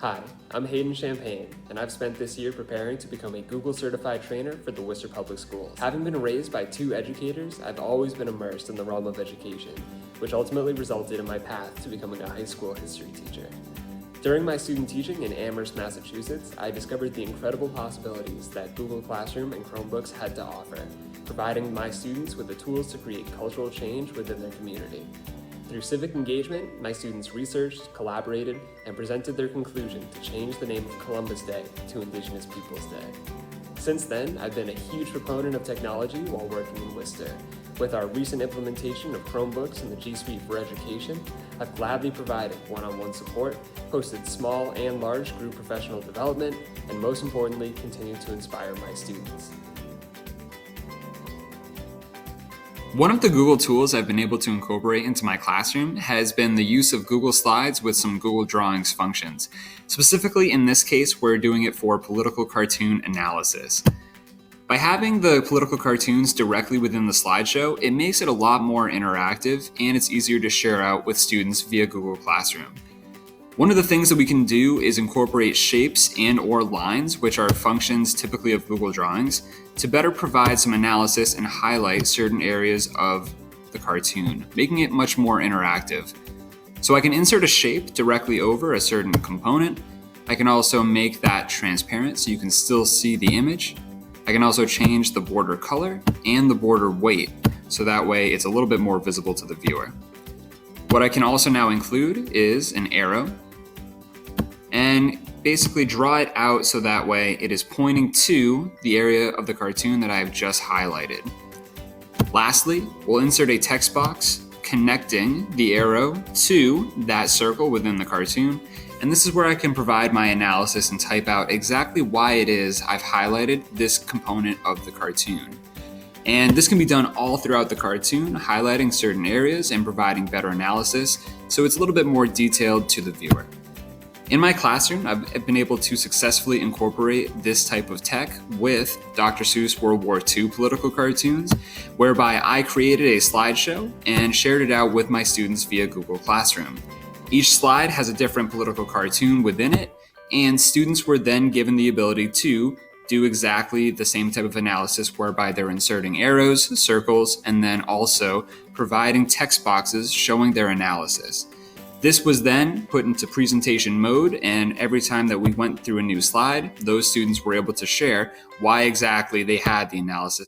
Hi, I'm Hayden Champagne, and I've spent this year preparing to become a Google certified trainer for the Worcester Public Schools. Having been raised by two educators, I've always been immersed in the realm of education, which ultimately resulted in my path to becoming a high school history teacher. During my student teaching in Amherst, Massachusetts, I discovered the incredible possibilities that Google Classroom and Chromebooks had to offer, providing my students with the tools to create cultural change within their community. Through civic engagement, my students researched, collaborated, and presented their conclusion to change the name of Columbus Day to Indigenous Peoples Day. Since then, I've been a huge proponent of technology while working in Worcester. With our recent implementation of Chromebooks in the G Suite for Education, I've gladly provided one-on-one support, hosted small and large group professional development, and most importantly, continued to inspire my students. One of the Google tools I've been able to incorporate into my classroom has been the use of Google Slides with some Google Drawings functions. Specifically, in this case, we're doing it for political cartoon analysis. By having the political cartoons directly within the slideshow, it makes it a lot more interactive and it's easier to share out with students via Google Classroom. One of the things that we can do is incorporate shapes and or lines, which are functions typically of Google Drawings, to better provide some analysis and highlight certain areas of the cartoon, making it much more interactive. So I can insert a shape directly over a certain component. I can also make that transparent so you can still see the image. I can also change the border color and the border weight, so that way it's a little bit more visible to the viewer. What I can also now include is an arrow and basically draw it out so that way it is pointing to the area of the cartoon that I have just highlighted. Lastly, we'll insert a text box connecting the arrow to that circle within the cartoon, and this is where I can provide my analysis and type out exactly why it is I've highlighted this component of the cartoon. And this can be done all throughout the cartoon, highlighting certain areas and providing better analysis, so it's a little bit more detailed to the viewer. In my classroom, I've been able to successfully incorporate this type of tech with Dr. Seuss World War II political cartoons, whereby I created a slideshow and shared it out with my students via Google Classroom. Each slide has a different political cartoon within it, and students were then given the ability to do exactly the same type of analysis whereby they're inserting arrows, circles, and then also providing text boxes showing their analysis. This was then put into presentation mode, and every time that we went through a new slide, those students were able to share why exactly they had the analysis.